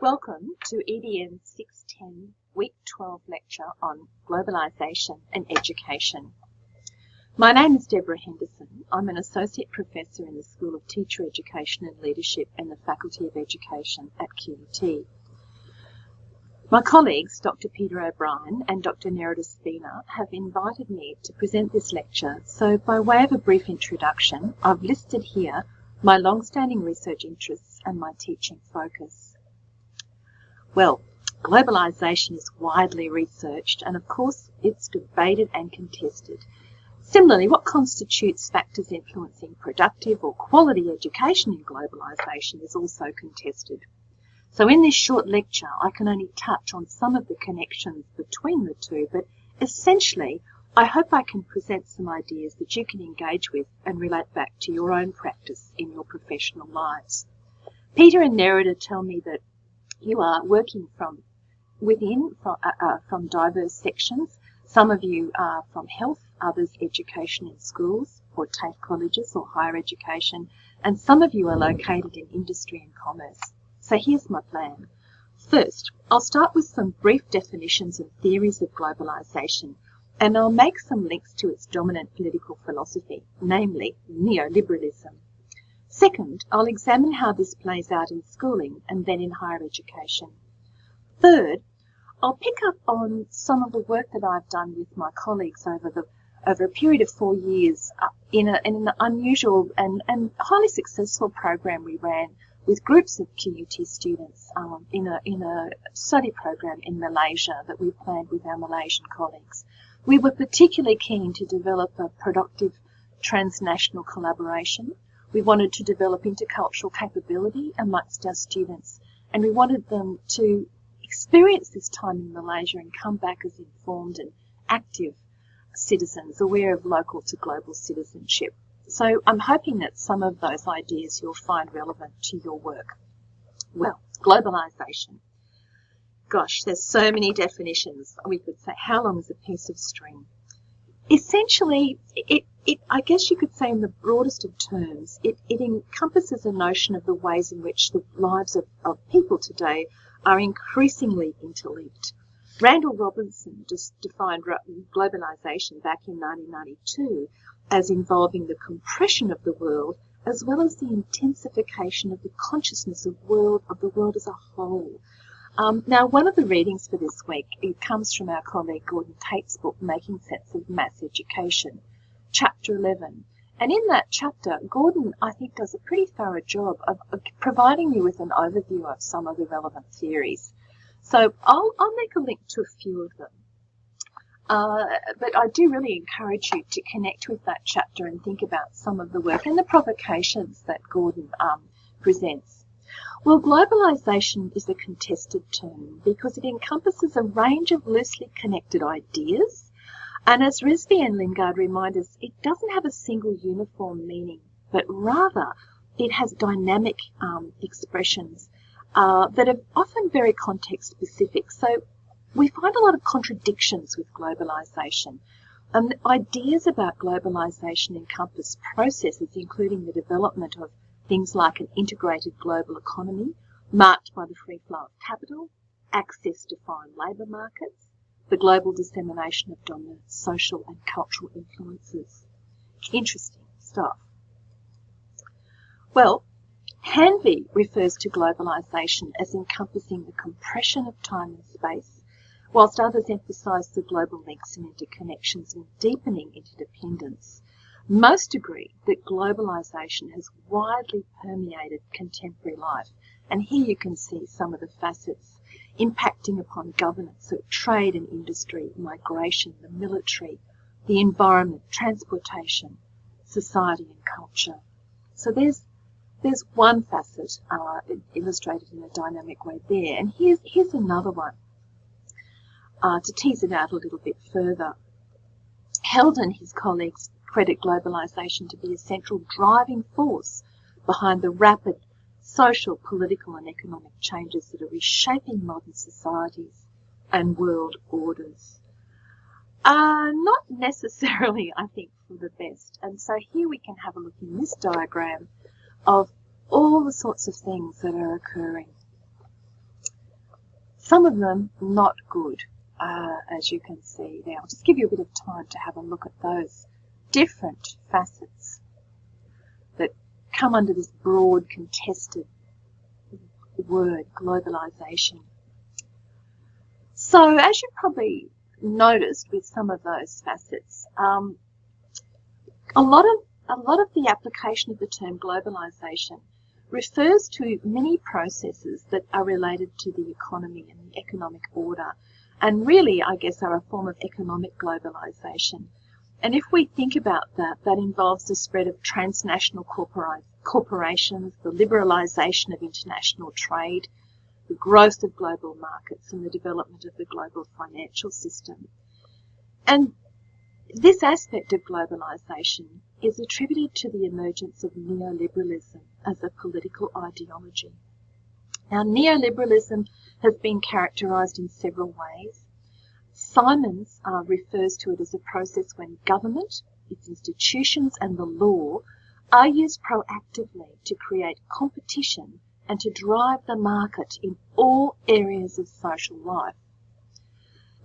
Welcome to EDN610 Week12 lecture on Globalisation and Education. My name is Deborah Henderson. I'm an Associate Professor in the School of Teacher Education and Leadership and the Faculty of Education at QUT. My colleagues, Dr. Peter O'Brien and Dr. Nerida Spina, have invited me to present this lecture, so by way of a brief introduction, I've listed here my long-standing research interests and my teaching focus. Well, globalisation is widely researched and of course it's debated and contested. Similarly, what constitutes factors influencing productive or quality education in globalisation is also contested. So in this short lecture, I can only touch on some of the connections between the two, but essentially, I hope I can present some ideas that you can engage with and relate back to your own practice in your professional lives. Peter and Nerida tell me that you are working from diverse sections. Some of you are from health, others education in schools or TAFE colleges or higher education, and some of you are located in industry and commerce. So here's my plan. First, I'll start with some brief definitions and theories of globalisation, and I'll make some links to its dominant political philosophy, namely neoliberalism. Second, I'll examine how this plays out in schooling and then in higher education. Third, I'll pick up on some of the work that I've done with my colleagues over a period of 4 years in an unusual and highly successful program we ran with groups of QUT students in a study program in Malaysia that we planned with our Malaysian colleagues. We were particularly keen to develop a productive transnational collaboration. We wanted to develop intercultural capability amongst our students, and we wanted them to experience this time in Malaysia and come back as informed and active citizens, aware of local to global citizenship. So I'm hoping that some of those ideas you'll find relevant to your work. Well, globalisation. Gosh, there's so many definitions. We could say, how long is a piece of string? Essentially, I guess you could say in the broadest of terms, it encompasses a notion of the ways in which the lives of people today are increasingly interlinked. Randall Robinson just defined globalisation back in 1992 as involving the compression of the world as well as the intensification of the consciousness of the world as a whole. Now, one of the readings for this week, it comes from our colleague Gordon Tate's book, Making Sense of Mass Education, Chapter 11. And in that chapter, Gordon, I think, does a pretty thorough job of providing you with an overview of some of the relevant theories. So I'll make a link to a few of them. But I do really encourage you to connect with that chapter and think about some of the work and the provocations that Gordon presents. Well, globalisation is a contested term because it encompasses a range of loosely connected ideas. And as Risby and Lingard remind us, it doesn't have a single uniform meaning, but rather it has dynamic expressions that are often very context-specific. So we find a lot of contradictions with globalisation. Ideas about globalisation encompass processes including the development of things like an integrated global economy marked by the free flow of capital, access to foreign labour markets, the global dissemination of dominant social and cultural influences. Interesting stuff. Well, Hanvey refers to globalisation as encompassing the compression of time and space, whilst others emphasise the global links and interconnections and deepening interdependence. Most agree that globalisation has widely permeated contemporary life, and here you can see some of the facets impacting upon governance, so trade and industry, migration, the military, the environment, transportation, society and culture. So there's one facet illustrated in a dynamic way there, and here's another one to tease it out a little bit further. Held and his colleagues credit globalisation to be a central driving force behind the rapid social, political and economic changes that are reshaping modern societies and world orders. Not necessarily, I think, for the best. And so here we can have a look in this diagram of all the sorts of things that are occurring. some of them not good, as you can see there. I'll just give you a bit of time to have a look at those different facets that come under this broad, contested word, globalisation. So, as you probably noticed with some of those facets, a lot of the application of the term globalisation refers to many processes that are related to the economy and the economic order, and really, I guess, are a form of economic globalisation. And if we think about that, that involves the spread of transnational corporations, the liberalisation of international trade, the growth of global markets, and the development of the global financial system. And this aspect of globalisation is attributed to the emergence of neoliberalism as a political ideology. Now, neoliberalism has been characterised in several ways. Simons refers to it as a process when government, its institutions and the law are used proactively to create competition and to drive the market in all areas of social life.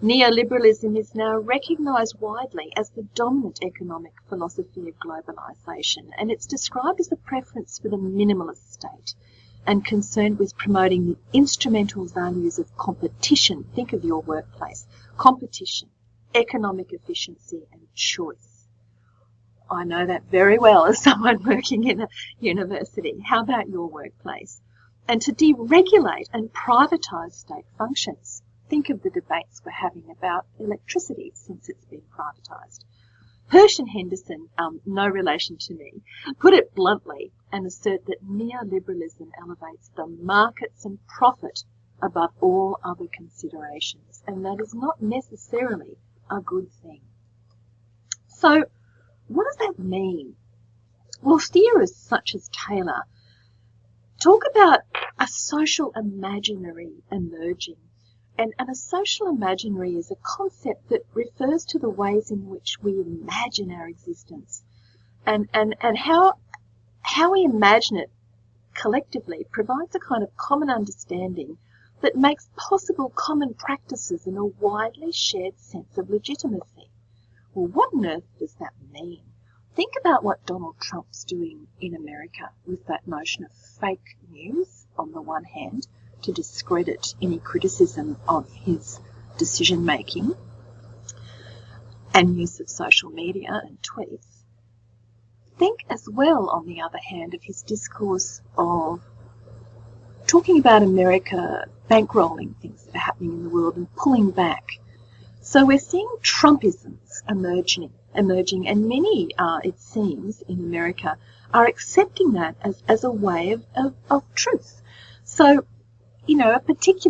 Neoliberalism is now recognised widely as the dominant economic philosophy of globalisation, and it's described as a preference for the minimalist state and concerned with promoting the instrumental values of competition. Think of your workplace. Competition, economic efficiency and choice. I know that very well as someone working in a university. How about your workplace? And to deregulate and privatise state functions. Think of the debates we're having about electricity since it's been privatised. Hirsch and Henderson, no relation to me, put it bluntly and assert that neoliberalism elevates the markets and profit above all other considerations, and that is not necessarily a good thing. So, what does that mean? Well, theorists such as Taylor talk about a social imaginary emerging. And a social imaginary is a concept that refers to the ways in which we imagine our existence and how we imagine it collectively provides a kind of common understanding that makes possible common practices in a widely shared sense of legitimacy. Well, what on earth does that mean? Think about what Donald Trump's doing in America with that notion of fake news on the one hand, to discredit any criticism of his decision-making and use of social media and tweets. Think as well, on the other hand, of his discourse of talking about America bankrolling things that are happening in the world and pulling back. So we're seeing Trumpisms emerging, and many, it seems, in America are accepting that as a way of truth. So, you know,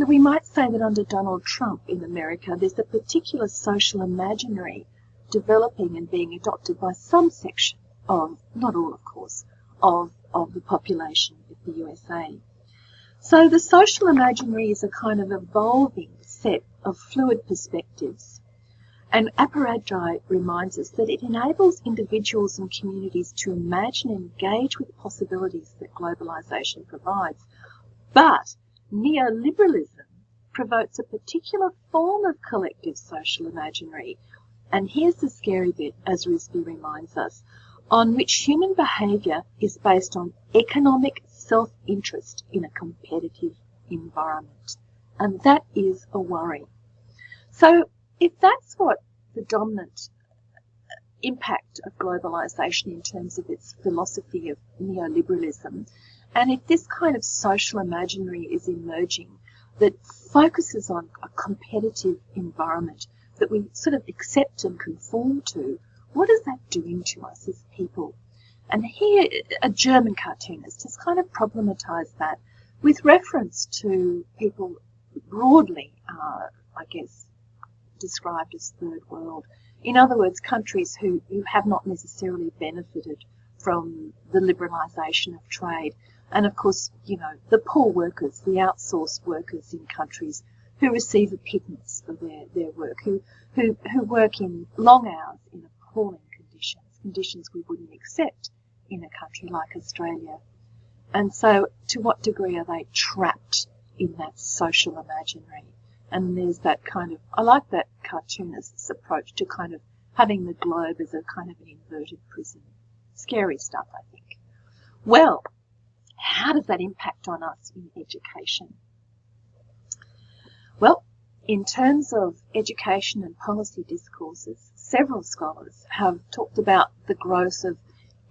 we might say that under Donald Trump in America, there's a particular social imaginary developing and being adopted by some section of, not all of course, of the population of the USA. So the social imaginary is a kind of evolving set of fluid perspectives. And Apparadjai reminds us that it enables individuals and communities to imagine and engage with possibilities that globalisation provides. But neoliberalism provokes a particular form of collective social imaginary, and here's the scary bit, as Risby reminds us, on which human behaviour is based on economic self-interest in a competitive environment. And that is a worry. So if that's what the dominant impact of globalisation in terms of its philosophy of neoliberalism, and if this kind of social imaginary is emerging that focuses on a competitive environment that we sort of accept and conform to, what is that doing to us as people? And here a German cartoonist has kind of problematized that with reference to people broadly, I guess, described as third world. In other words, countries who have not necessarily benefited from the liberalisation of trade. And of course, you know, the poor workers, the outsourced workers in countries who receive a pittance for their work, who work in long hours in appalling conditions we wouldn't accept in a country like Australia. And so to what degree are they trapped in that social imaginary? And there's that kind of, I like that cartoonist's approach to kind of having the globe as a kind of an inverted prism. Scary stuff, I think. Well, how does that impact on us in education? Well, in terms of education and policy discourses, several scholars have talked about the growth of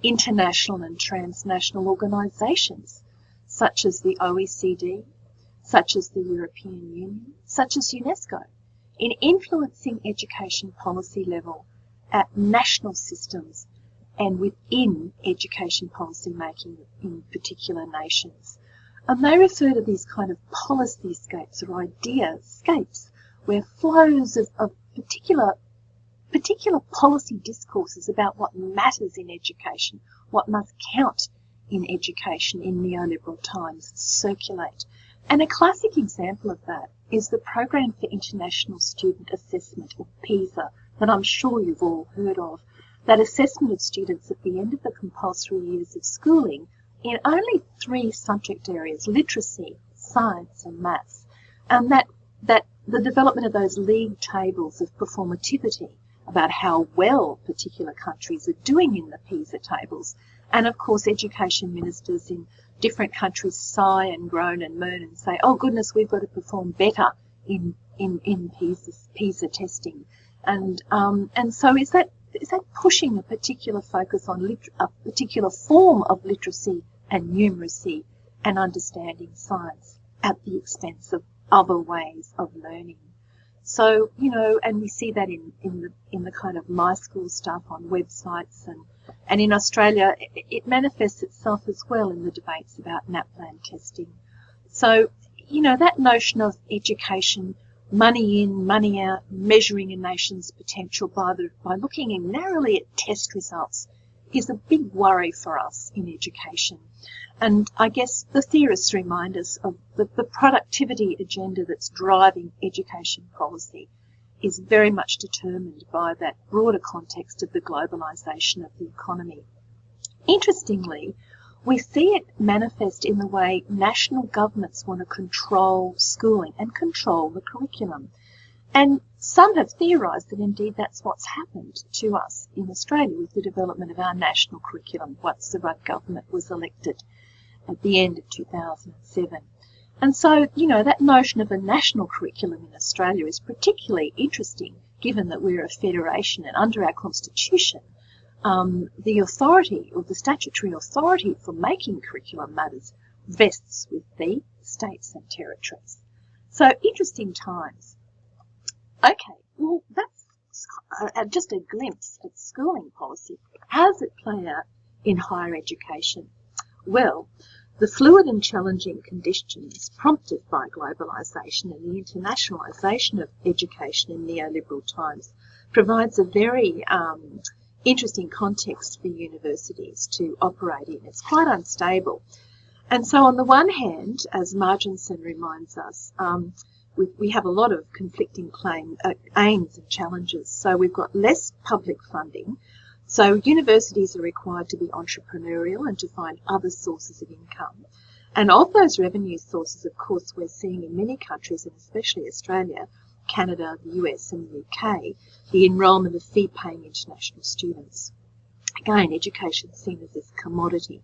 international and transnational organisations, such as the OECD, such as the European Union, such as UNESCO, in influencing education policy level at national systems and within education policy making in particular nations. And they refer to these kind of policyscapes or ideascapes where flows of particular policy discourses about what matters in education, what must count in education in neoliberal times circulate. And a classic example of that is the Program for International Student Assessment, or PISA, that I'm sure you've all heard of. That assessment of students at the end of the compulsory years of schooling in only 3 subject areas: literacy, science and maths. And that the development of those league tables of performativity about how well particular countries are doing in the PISA tables. And of course, education ministers in different countries sigh and groan and moan and say, oh goodness, we've got to perform better in PISA testing. And so is that pushing a particular focus on a particular form of literacy and numeracy and understanding science at the expense of other ways of learning? So, you know, and we see that in the kind of My School stuff on websites, and in Australia it manifests itself as well in the debates about NAPLAN testing. So, you know, that notion of education, money in, money out, measuring a nation's potential by looking in narrowly at test results is a big worry for us in education. And I guess the theorists remind us of the productivity agenda that's driving education policy is very much determined by that broader context of the globalisation of the economy. Interestingly, we see it manifest in the way national governments want to control schooling and control the curriculum. And some have theorised that indeed that's what's happened to us in Australia with the development of our national curriculum once the Rudd government was elected at the end of 2007. And so, you know, that notion of a national curriculum in Australia is particularly interesting given that we're a federation and under our constitution, the authority or the statutory authority for making curriculum matters rests with the states and territories. So interesting times. Okay, well, that's just a glimpse at schooling policy. How does it play out in higher education? Well, the fluid and challenging conditions prompted by globalisation and the internationalisation of education in neoliberal times provides a very interesting context for universities to operate in. It's quite unstable. And so on the one hand, as Marginson reminds us, we have a lot of conflicting aims and challenges. So we've got less public funding. So universities are required to be entrepreneurial and to find other sources of income. And of those revenue sources, of course, we're seeing in many countries, and especially Australia, Canada, the US and the UK, the enrolment of fee-paying international students. Again, education is seen as this commodity.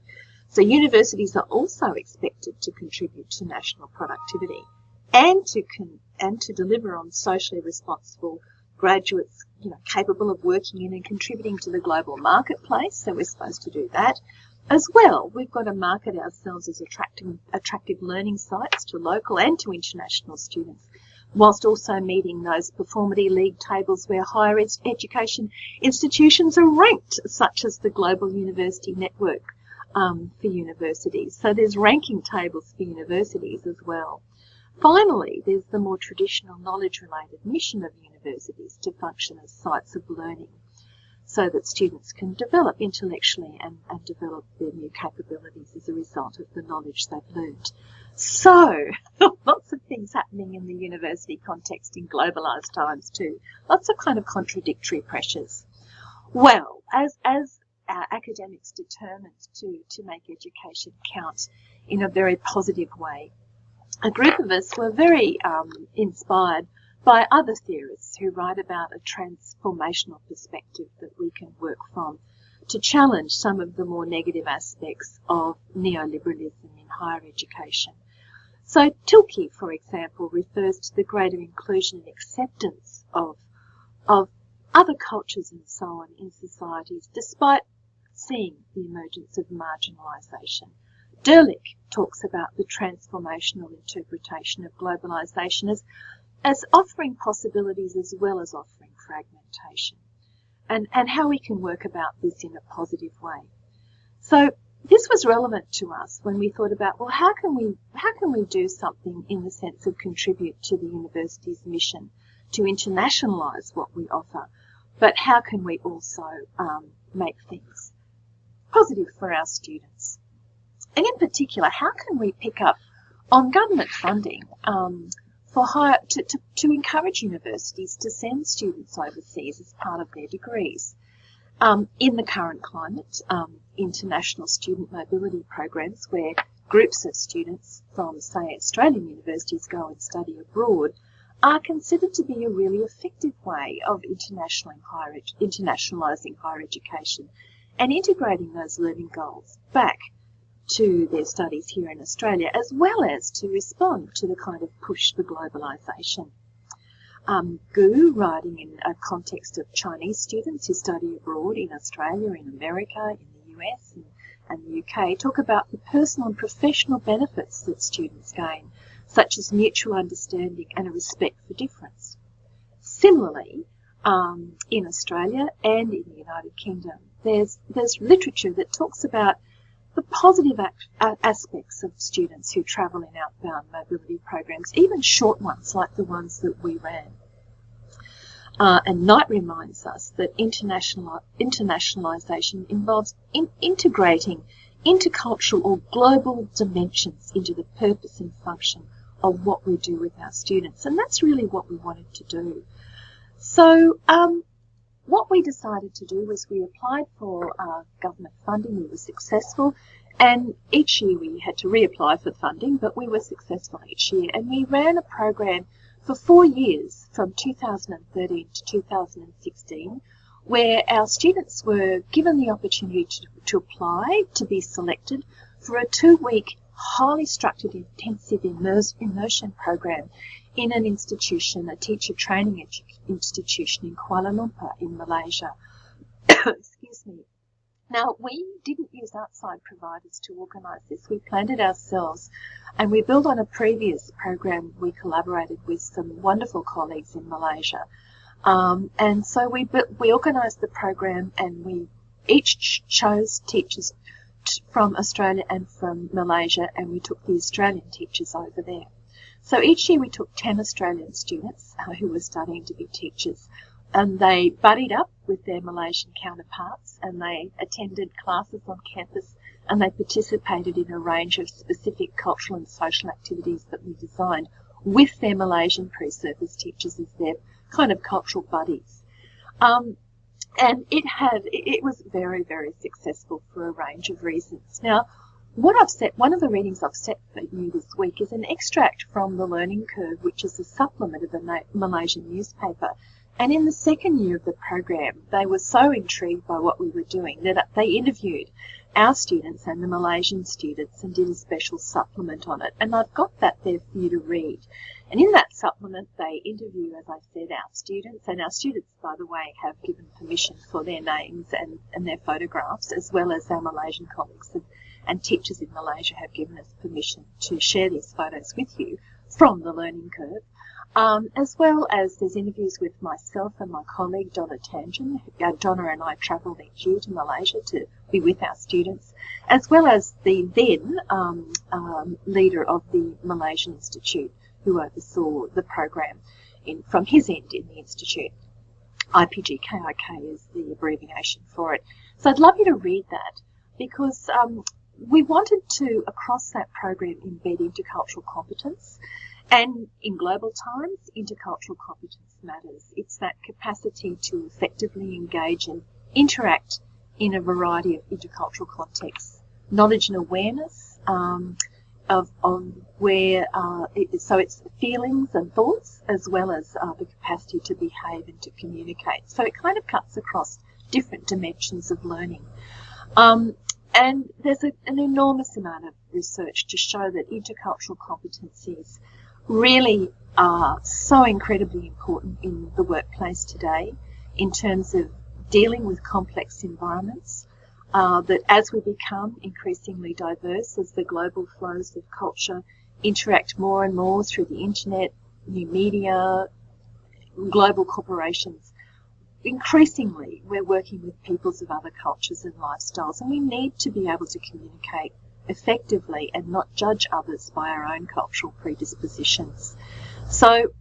So universities are also expected to contribute to national productivity and to deliver on socially responsible graduates, you know, capable of working in and contributing to the global marketplace. So we're supposed to do that. As well, we've got to market ourselves as attractive learning sites to local and to international students, whilst also meeting those performity league tables where higher education institutions are ranked, such as the Global University Network for universities. So there's ranking tables for universities as well. Finally, there's the more traditional knowledge-related mission of universities to function as sites of learning so that students can develop intellectually and develop their new capabilities as a result of the knowledge they've learned. So, lots of things happening in the university context in globalised times too. Lots of kind of contradictory pressures. Well, as our academics determined to make education count in a very positive way, a group of us were very inspired by other theorists who write about a transformational perspective that we can work from to challenge some of the more negative aspects of neoliberalism in higher education. So Tilke, for example, refers to the greater inclusion and acceptance of other cultures and so on in societies, despite seeing the emergence of marginalisation. Derlich talks about the transformational interpretation of globalisation as offering possibilities as well as offering fragmentation, and how we can work about this in a positive way. So this was relevant to us when we thought about, well, how can we do something in the sense of contribute to the university's mission to internationalise what we offer, but how can we also make things positive for our students? And in particular, how can we pick up on government funding for to encourage universities to send students overseas as part of their degrees? In the current climate, international student mobility programs where groups of students from, say, Australian universities go and study abroad are considered to be a really effective way of internationalising higher education and integrating those learning goals back to their studies here in Australia, as well as to respond to the kind of push for globalisation. Gu, writing in a context of Chinese students who study abroad in Australia, in America, in the US and the UK, talk about the personal and professional benefits that students gain, such as mutual understanding and a respect for difference. Similarly, in Australia and in the United Kingdom, there's literature that talks about the positive aspects of students who travel in outbound mobility programs, even short ones like the ones that we ran. And Knight reminds us that internationalisation involves integrating intercultural or global dimensions into the purpose and function of what we do with our students. And that's really what we wanted to do. So what we decided to do was we applied for government funding. We were successful, and each year we had to reapply for funding, but we were successful each year. And we ran a program for 4 years, from 2013 to 2016, where our students were given the opportunity to apply, to be selected for a 2-week, highly structured, intensive immersion program in an institution, a teacher training institution in Kuala Lumpur in Malaysia. Excuse me. Now, we didn't use outside providers to organise this. We planned it ourselves, and we built on a previous program. We collaborated with some wonderful colleagues in Malaysia. And so we organised the program, and we each chose teachers from Australia and from Malaysia, and we took the Australian teachers over there. So each year we took 10 Australian students who were studying to be teachers, and they buddied up with their Malaysian counterparts, and they attended classes on campus, and they participated in a range of specific cultural and social activities that we designed with their Malaysian pre-service teachers as their kind of cultural buddies. And it was very, very successful for a range of reasons. Now, one of the readings I've set for you this week is an extract from The Learning Curve, which is a supplement of a Malaysian newspaper. And in the second year of the program, they were so intrigued by what we were doing that they interviewed our students and the Malaysian students and did a special supplement on it. And I've got that there for you to read. And in that supplement, they interview, as I said, our students. And our students, by the way, have given permission for their names and their photographs, as well as our Malaysian colleagues and teachers in Malaysia have given us permission to share these photos with you from The Learning Curve. As well as there's interviews with myself and my colleague Donna Tangen. Donna and I travelled each year to Malaysia to be with our students, as well as the then leader of the Malaysian Institute who oversaw the program from his end in the Institute. IPGKIK is the abbreviation for it. So I'd love you to read that, because we wanted to, across that program, embed intercultural competence. And in global times, intercultural competence matters. It's that capacity to effectively engage and interact in a variety of intercultural contexts. Knowledge and awareness of where, so it's feelings and thoughts as well as the capacity to behave and to communicate. So it kind of cuts across different dimensions of learning. And there's an enormous amount of research to show that intercultural competencies really are so incredibly important in the workplace today in terms of dealing with complex environments, that as we become increasingly diverse, as the global flows of culture interact more and more through the internet, new media, global corporations, increasingly we're working with peoples of other cultures and lifestyles, and we need to be able to communicate effectively and not judge others by our own cultural predispositions. So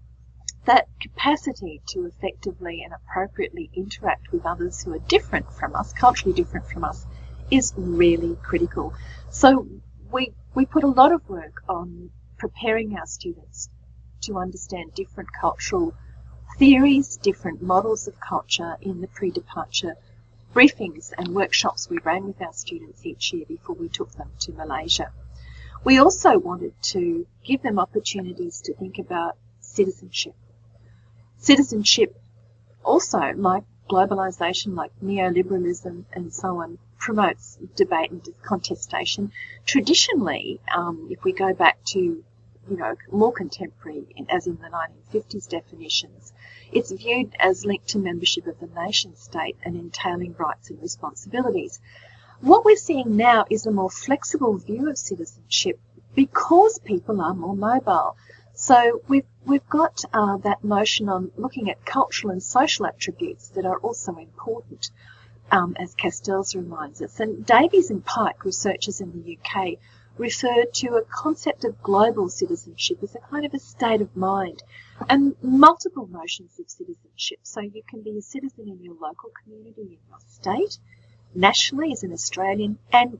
that capacity to effectively and appropriately interact with others who are different from us, culturally different from us, is really critical. So we put a lot of work on preparing our students to understand different cultural theories, different models of culture in the pre-departure briefings and workshops we ran with our students each year before we took them to Malaysia. We also wanted to give them opportunities to think about citizenship. Citizenship also, like globalisation, like neoliberalism and so on, promotes debate and contestation. Traditionally, if we go back to more contemporary, as in the 1950s definitions, it's viewed as linked to membership of the nation state and entailing rights and responsibilities. What we're seeing now is a more flexible view of citizenship because people are more mobile. So we've got that notion on looking at cultural and social attributes that are also important, as Castells reminds us. And Davies and Pike, researchers in the UK, refer to a concept of global citizenship as a kind of a state of mind, and multiple notions of citizenship. So you can be a citizen in your local community, in your state, nationally as an Australian, and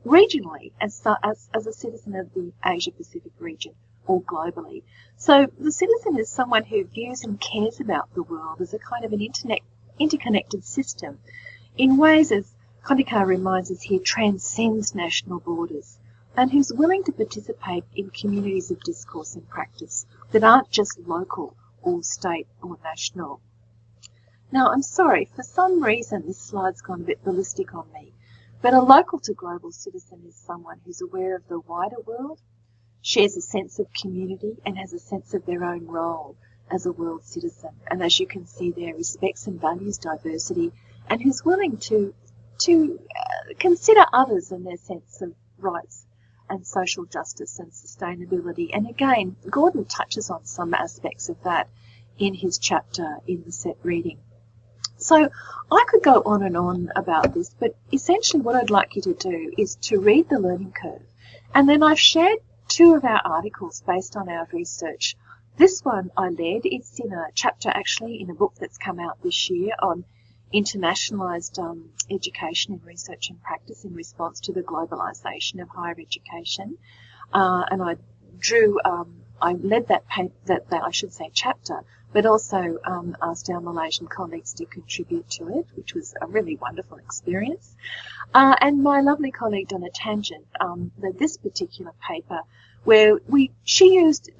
regionally as a citizen of the Asia-Pacific region, or globally. So the citizen is someone who views and cares about the world as a kind of an interconnected system in ways, as Kondikar reminds us here, transcends national borders, and who's willing to participate in communities of discourse and practice that aren't just local or state or national. Now, I'm sorry, for some reason this slide's gone a bit ballistic on me, but a local to global citizen is someone who's aware of the wider world, shares a sense of community, and has a sense of their own role as a world citizen. And as you can see there, respects and values diversity, and who's willing to consider others and their sense of rights and social justice and sustainability. And again, Gordon touches on some aspects of that in his chapter in the set reading. So I could go on and on about this, but essentially what I'd like you to do is to read The Learning Curve. And then I've shared two of our articles based on our research. This one I led, it's in a chapter actually in a book that's come out this year on internationalised education and research and practice in response to the globalisation of higher education. And I led that chapter, but also asked our Malaysian colleagues to contribute to it, which was a really wonderful experience. And my lovely colleague Donna Tangent led this particular paper, where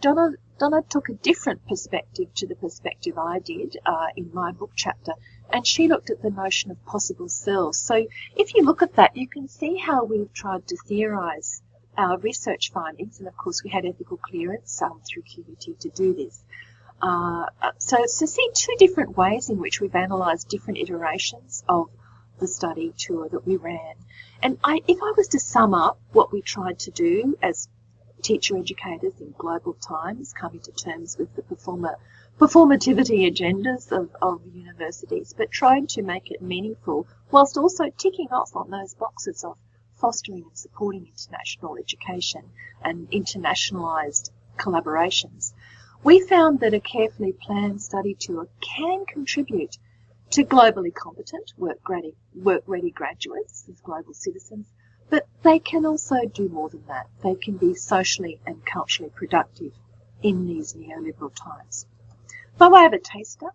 Donna took a different perspective to the perspective I did in my book chapter, and she looked at the notion of possible selves. So if you look at that, you can see how we've tried to theorise our research findings, and of course we had ethical clearance through QUT to do this. So to see two different ways in which we've analysed different iterations of the study tour that we ran. And if I was to sum up what we tried to do as teacher educators in global times, coming to terms with the performativity agendas of universities, but trying to make it meaningful whilst also ticking off on those boxes of fostering and supporting international education and internationalised collaborations, we found that a carefully planned study tour can contribute to globally competent, work-ready graduates as global citizens, but they can also do more than that. They can be socially and culturally productive in these neoliberal times. By way of a taster,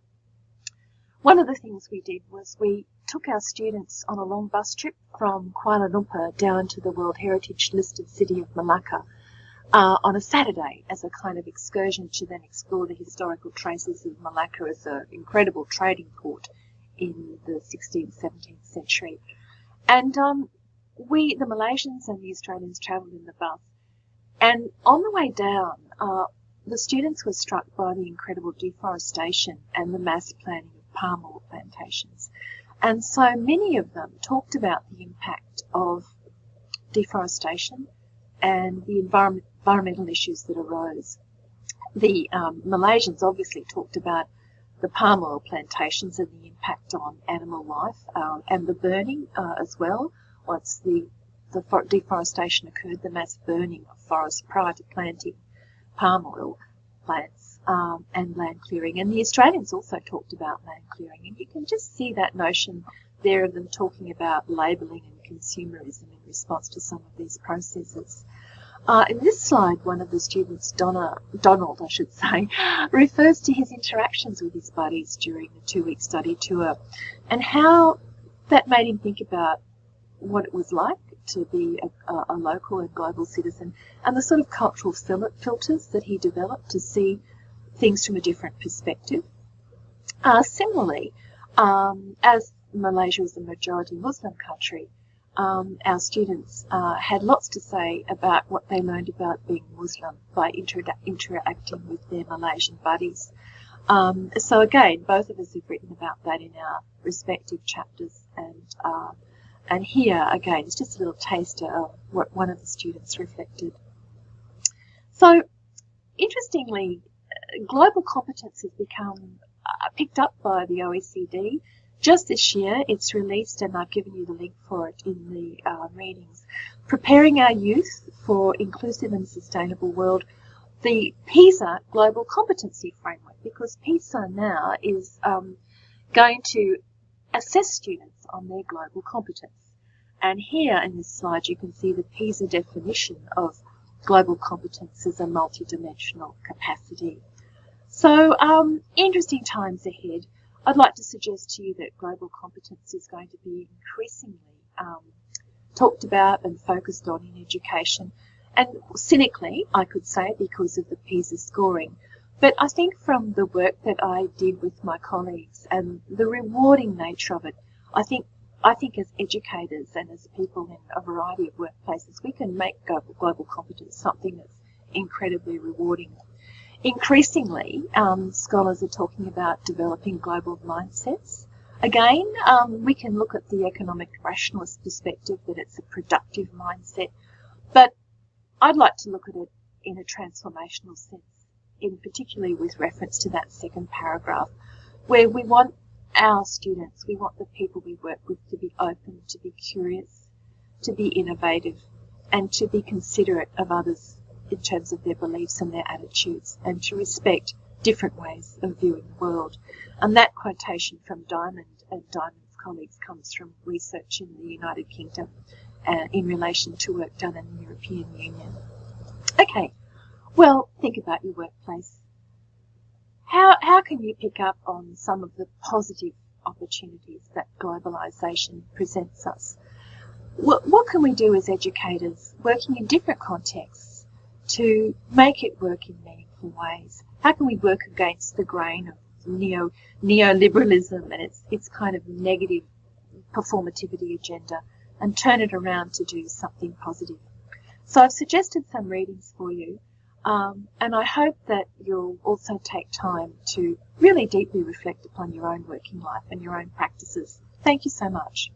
one of the things we did was we took our students on a long bus trip from Kuala Lumpur down to the World Heritage listed city of Malacca. on a Saturday as a kind of excursion to then explore the historical traces of Malacca as an incredible trading port in the 16th, 17th century. And we, the Malaysians and the Australians, travelled in the bus. And on the way down, the students were struck by the incredible deforestation and the mass planting of palm oil plantations. And so many of them talked about the impact of deforestation and the environmental issues that arose. The Malaysians obviously talked about the palm oil plantations and the impact on animal life and the burning as well. Once the deforestation occurred, the mass burning of forests prior to planting palm oil plants and land clearing. And the Australians also talked about land clearing. And you can just see that notion there of them talking about labelling and consumerism in response to some of these processes. In this slide, one of the students, Donald, I should say, refers to his interactions with his buddies during the 2-week study tour and how that made him think about what it was like to be a local and global citizen and the sort of cultural filters that he developed to see things from a different perspective. Similarly, as Malaysia is a majority Muslim country, our students had lots to say about what they learned about being Muslim by interacting with their Malaysian buddies. So again, both of us have written about that in our respective chapters, and here again it's just a little taster of what one of the students reflected. So interestingly, global competence has become picked up by the OECD. Just this year, it's released, and I've given you the link for it in the readings, Preparing Our Youth for Inclusive and Sustainable World, the PISA Global Competency Framework, because PISA now is going to assess students on their global competence. And here in this slide, you can see the PISA definition of global competence as a multidimensional capacity. So interesting times ahead. I'd like to suggest to you that global competence is going to be increasingly talked about and focused on in education. And cynically, I could say, because of the PISA scoring. But I think from the work that I did with my colleagues and the rewarding nature of it, I think as educators and as people in a variety of workplaces, we can make global competence something that's incredibly rewarding. Increasingly, scholars are talking about developing global mindsets. Again, we can look at the economic rationalist perspective that it's a productive mindset, but I'd like to look at it in a transformational sense, in particularly with reference to that second paragraph, where we want our students, we want the people we work with to be open, to be curious, to be innovative, and to be considerate of others in terms of their beliefs and their attitudes, and to respect different ways of viewing the world. And that quotation from Diamond and Diamond's colleagues comes from research in the United Kingdom in relation to work done in the European Union. Okay, well, think about your workplace. How can you pick up on some of the positive opportunities that globalisation presents us? What can we do as educators working in different contexts to make it work in meaningful ways? How can we work against the grain of neoliberalism and its kind of negative performativity agenda and turn it around to do something positive? So I've suggested some readings for you, and I hope that you'll also take time to really deeply reflect upon your own working life and your own practices. Thank you so much.